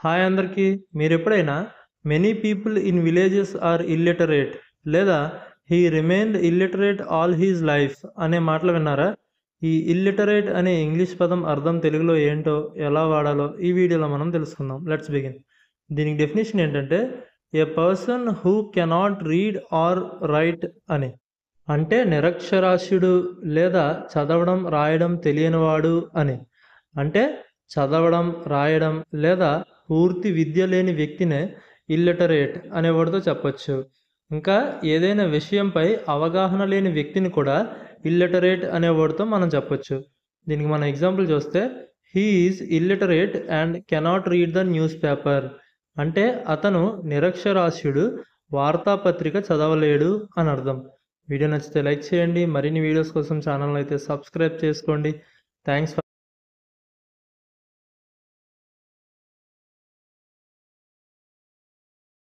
Hi అందరికీ. మీరెప్పుడైనా many people in villages are illiterate లేదా he remained illiterate all his life అనే మాటలు విన్నారా? ఈ ఇల్లిటరేట్ అనే ఇంగ్లీష్ పదం అర్థం తెలుగులో ఏంటో, ఎలా వాడాలో ఈ వీడియోలో మనం తెలుసుకుందాం. Let's begin. దీనికి డెఫినేషన్ ఏంటంటే, a person who cannot read or write అని. అంటే నిరక్షరాస్యుడు లేదా చదవడం రాయడం తెలియనివాడు అని. అంటే చదవడం రాయడం లేదా పూర్తి విద్య లేని వ్యక్తినే ఇల్లిటరేట్ అనే వర్డ్తో చెప్పొచ్చు. ఇంకా ఏదైనా విషయంపై అవగాహన లేని వ్యక్తిని కూడా ఇల్లిటరేట్ అనే వర్డ్తో మనం చెప్పొచ్చు. దీనికి మనం ఎగ్జాంపుల్ చూస్తే, he is illiterate and cannot read the news paper. అంటే అతను నిరక్షరాస్యుడు, వార్తాపత్రిక చదవలేడు అని అర్థం. వీడియో నచ్చితే లైక్ చేయండి. మరిన్ని వీడియోస్ కోసం ఛానల్ అయితే సబ్స్క్రైబ్ చేసుకోండి. థ్యాంక్స్.